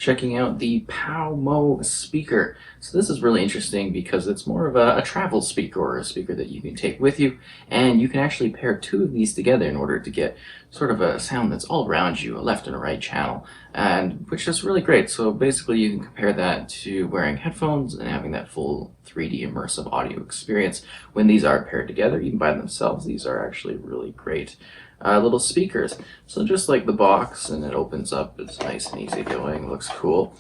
Checking out the Pow Mo speaker. So this is really interesting because it's more of a travel speaker, or a speaker that you can take with you, and you can actually pair two of these together in order to get sort of a sound that's all around you, a left and a right channel, and which is really great. So basically you can compare that to wearing headphones and having that full 3D immersive audio experience. When these are paired together, even by themselves, these are actually really great little speakers. So just like the box, and it opens up, it's nice and easy going, looks cool.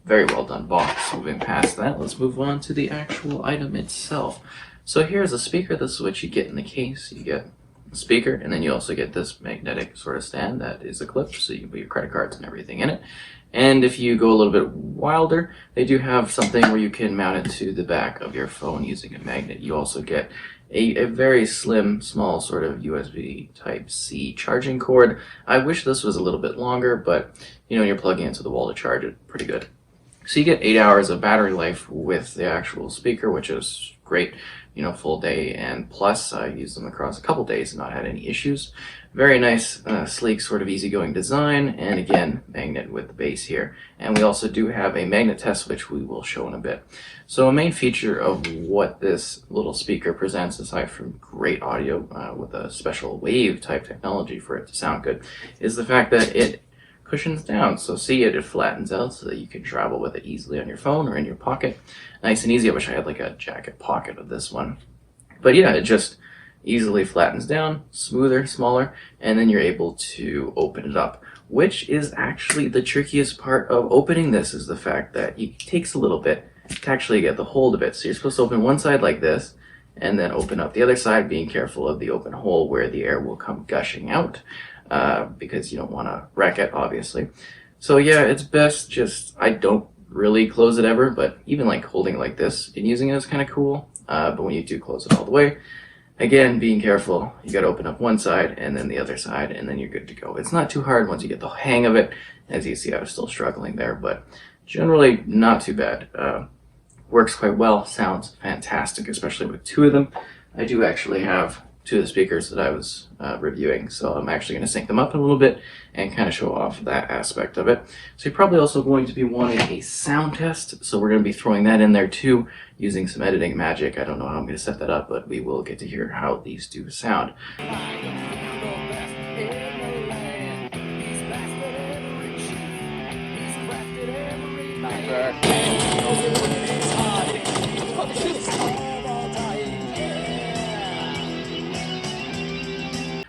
Very well done box. Moving past that, let's move on to the actual item itself. So here's a speaker. This is what you get in the case. You get the speaker, and then you also get this magnetic sort of stand that is a clip, so you can put your credit cards and everything in it. And if you go a little bit wilder, they do have something where you can mount it to the back of your phone using a magnet. You also get a very slim, small sort of USB Type-C charging cord. I wish this was a little bit longer, but you know, you're plugging into the wall to charge it, pretty good. So you get 8 hours of battery life with the actual speaker, which is great. You know, full day and plus. I used them across a couple days and not had any issues. Very nice, sleek, sort of easygoing design, and again, magnet with the base here. And we also do have a magnet test, which we will show in a bit. So a main feature of what this little speaker presents, aside from great audio with a special wave type technology for it to sound good, is the fact that it cushions down. So see it flattens out so that you can travel with it easily on your phone or in your pocket. Nice and easy. I wish I had like a jacket pocket of this one. But yeah, it just easily flattens down, smoother, smaller, and then you're able to open it up, which is actually the trickiest part of opening this, is the fact that it takes a little bit to actually get the hold of it. So you're supposed to open one side like this, and then open up the other side, being careful of the open hole where the air will come gushing out. Because you don't want to wreck it, obviously. So yeah, it's best just, I don't really close it ever, but even like holding it like this and using it is kind of cool. But when you do close it all the way, again, being careful, you got to open up one side and then the other side, and then you're good to go. It's not too hard once you get the hang of it. As you see, I was still struggling there, but generally not too bad. Works quite well, sounds fantastic, especially with two of them. I do actually have two of the speakers that I was reviewing, so I'm actually going to sync them up a little bit and kind of show off that aspect of it. So you're probably also going to be wanting a sound test, so we're going to be throwing that in there too, using some editing magic. I don't know how I'm going to set that up, but we will get to hear how these do sound.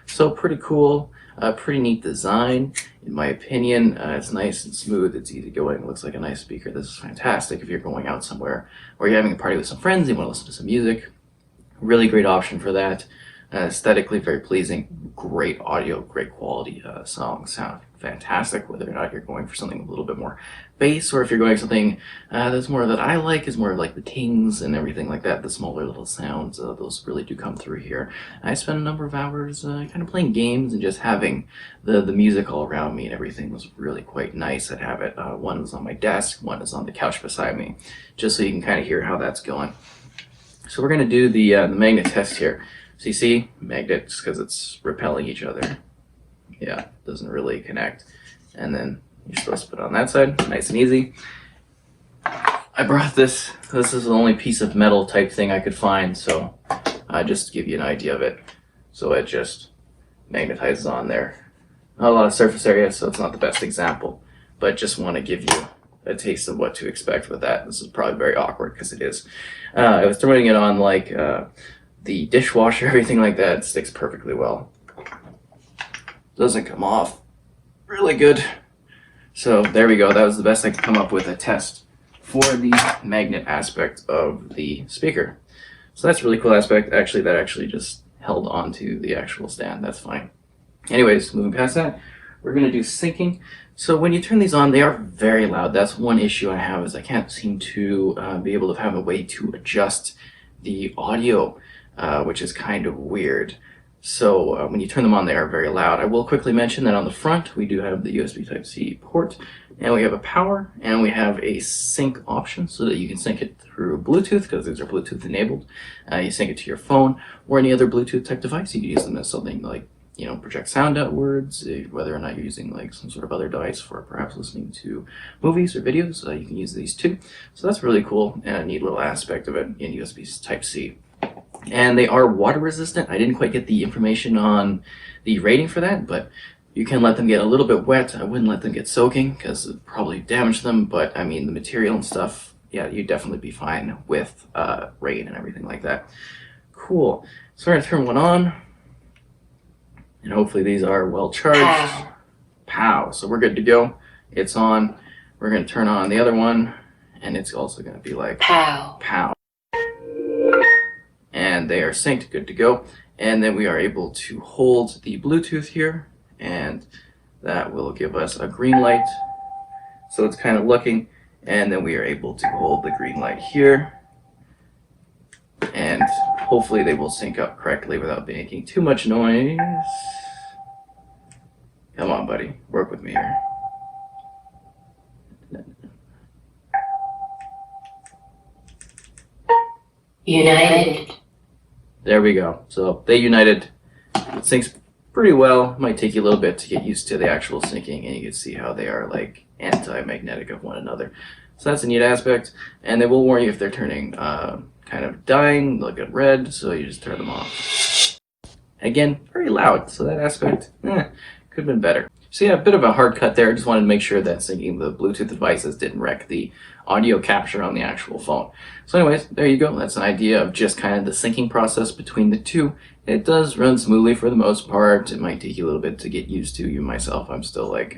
So pretty cool, pretty neat design, in my opinion. It's nice and smooth, it's easygoing, it looks like a nice speaker. This is fantastic if you're going out somewhere or you're having a party with some friends, you want to listen to some music. Really great option for that. Aesthetically very pleasing, great audio, great quality. Songs sound fantastic, whether or not you're going for something a little bit more bass, or if you're going something that's more that I like, is more of like the tings and everything like that, the smaller little sounds, those really do come through here. I spent a number of hours kind of playing games and just having the music all around me, and everything was really quite nice. I'd have it, one was on my desk, one is on the couch beside me, just so you can kind of hear how that's going. So we're going to do the magnet test here. So you see, magnets, because it's repelling each other. Yeah, doesn't really connect. And then you're supposed to put it on that side, nice and easy. I brought this. This is the only piece of metal type thing I could find, so just to give you an idea of it. So it just magnetizes on there. Not a lot of surface area, so it's not the best example, but just want to give you a taste of what to expect with that. This is probably very awkward because it is. I was throwing it on like the dishwasher, everything like that. It sticks perfectly well. Doesn't come off. Really good. So there we go. That was the best I could come up with a test for the magnet aspect of the speaker. So that's a really cool aspect. Actually, that actually just held onto the actual stand. That's fine. Anyways, moving past that, we're going to do syncing. So when you turn these on, they are very loud. That's one issue I have, is I can't seem to be able to have a way to adjust the audio, which is kind of weird. So when you turn them on, they are very loud. I will quickly mention that on the front, we do have the USB Type-C port, and we have a power, and we have a sync option so that you can sync it through Bluetooth, because these are Bluetooth enabled. You sync it to your phone or any other Bluetooth type device. You can use them as something like project sound outwards, whether or not you're using like some sort of other device for perhaps listening to movies or videos. You can use these too. So that's really cool and a neat little aspect of it in USB Type-C. And they are water resistant. I didn't quite get the information on the rating for that, but you can let them get a little bit wet. I wouldn't let them get soaking because it'd probably damage them, but I mean the material and stuff, yeah, you'd definitely be fine with rain and everything like that. Cool. So we're gonna turn one on, and hopefully these are well charged. Pow. So we're good to go. It's on. We're gonna turn on the other one, and it's also gonna be like pow. Pow. And they are synced, good to go. And then we are able to hold the Bluetooth here, and that will give us a green light. So it's kind of looking, and then we are able to hold the green light here, and hopefully they will sync up correctly without making too much noise. Come on, buddy, work with me here. United. There we go. So they united. It syncs pretty well. Might take you a little bit to get used to the actual syncing, and you can see how they are like anti-magnetic of one another. So that's a neat aspect, and they will warn you if they're turning kind of dying, they'll get red, so you just turn them off. Again, very loud, so that aspect could have been better. So yeah, a bit of a hard cut there. I just wanted to make sure that syncing the Bluetooth devices didn't wreck the audio capture on the actual phone. So anyways, there you go. That's an idea of just kind of the syncing process between the two. It does run smoothly for the most part. It might take you a little bit to get used to. You myself, I'm still like,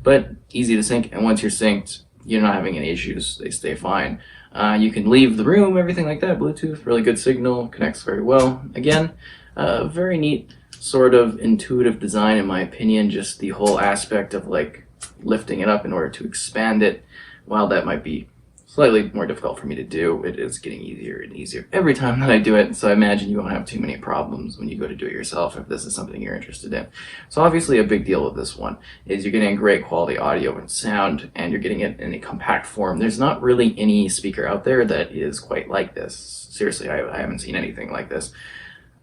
but easy to sync. And once you're synced, you're not having any issues. They stay fine. You can leave the room, everything like that. Bluetooth, really good signal, connects very well. Again, very neat sort of intuitive design in my opinion. Just the whole aspect of like lifting it up in order to expand it. While that might be slightly more difficult for me to do, it is getting easier and easier every time that I do it. So I imagine you won't have too many problems when you go to do it yourself if this is something you're interested in. So obviously a big deal with this one is you're getting great quality audio and sound, and you're getting it in a compact form. There's not really any speaker out there that is quite like this. Seriously, I haven't seen anything like this.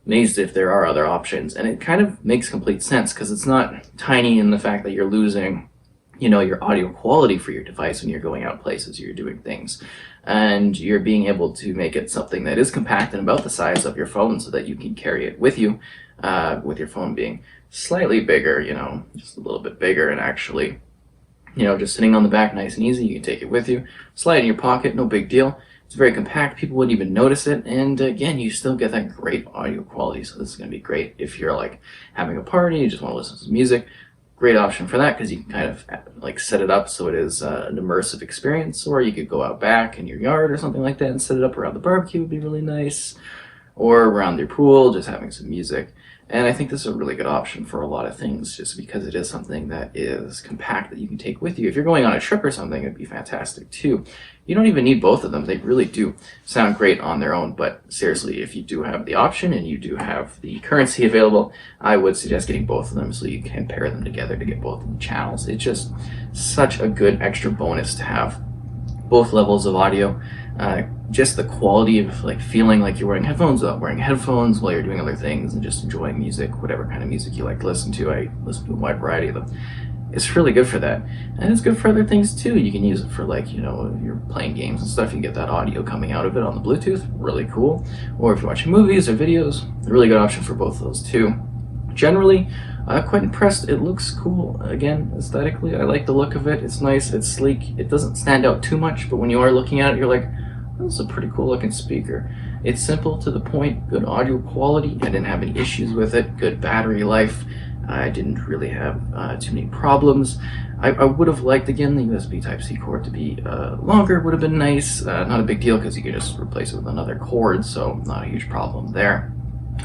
Amazed if there are other options, and it kind of makes complete sense because it's not tiny in the fact that you're losing your audio quality for your device when you're going out places, you're doing things, and you're being able to make it something that is compact and about the size of your phone so that you can carry it with you, with your phone being slightly bigger, just a little bit bigger, and actually, just sitting on the back nice and easy. You can take it with you, slide it in your pocket, no big deal. It's very compact, people wouldn't even notice it, and again, you still get that great audio quality. So this is going to be great if you're like having a party, you just want to listen to music. Great option for that because you can kind of like set it up so it is an immersive experience, or you could go out back in your yard or something like that and set it up around the barbecue would be really nice, or around your pool just having some music. And I think this is a really good option for a lot of things just because it is something that is compact that you can take with you. If you're going on a trip or something, it'd be fantastic too. You don't even need both of them. They really do sound great on their own, but seriously, if you do have the option and you do have the currency available, I would suggest getting both of them so you can pair them together to get both of the channels. It's just such a good extra bonus to have both levels of audio. Just the quality of like feeling like you're wearing headphones without wearing headphones while you're doing other things and just enjoying music, whatever kind of music you like to listen to. I listen to a wide variety of them. It's really good for that, and it's good for other things too. You can use it for like, you're playing games and stuff, you can get that audio coming out of it on the Bluetooth, really cool. Or if you're watching movies or videos, a really good option for both of those too. Generally, quite impressed. It looks cool. Again, aesthetically, I like the look of it. It's nice, it's sleek. It doesn't stand out too much, but when you are looking at it, you're like, this is a pretty cool looking speaker. It's simple, to the point, good audio quality. I didn't have any issues with it. Good battery life. I didn't really have too many problems. I would have liked, again, the USB Type-C cord to be longer. Would have been nice. Not a big deal because you can just replace it with another cord, so not a huge problem there.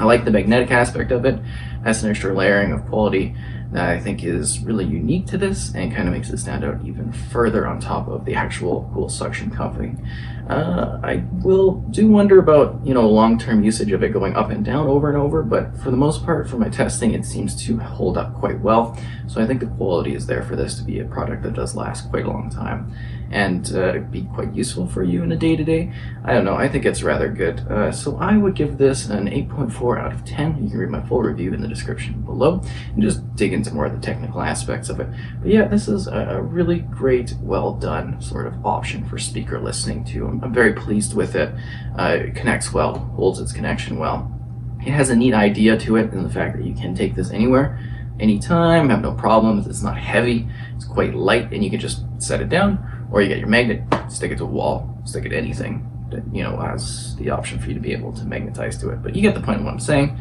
I like the magnetic aspect of it. That's an extra layering of quality. that I think is really unique to this and kind of makes it stand out even further on top of the actual cool suction cuffing. I do wonder about, long-term usage of it going up and down over and over, but for the most part, for my testing, it seems to hold up quite well. So I think the quality is there for this to be a product that does last quite a long time and be quite useful for you in a day-to-day. I don't know, I think it's rather good. So I would give this an 8.4 out of 10. You can read my full review in the description below and just dig into more of the technical aspects of it. But yeah, this is a really great, well done sort of option for speaker listening to. I'm very pleased with it. It connects well, holds its connection well. It has a neat idea to it in the fact that you can take this anywhere, anytime, have no problems. It's not heavy, it's quite light, and you can just set it down, or you get your magnet, stick it to a wall, stick it to anything that, has the option for you to be able to magnetize to it. But you get the point of what I'm saying.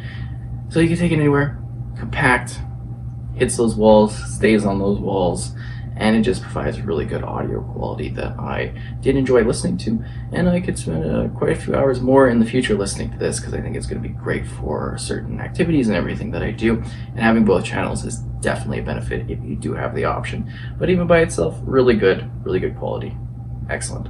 So you can take it anywhere, compact, hits those walls, stays on those walls, and it just provides really good audio quality that I did enjoy listening to, and I could spend quite a few hours more in the future listening to this because I think it's going to be great for certain activities and everything that I do, and having both channels is definitely a benefit if you do have the option. But even by itself, really good quality. Excellent.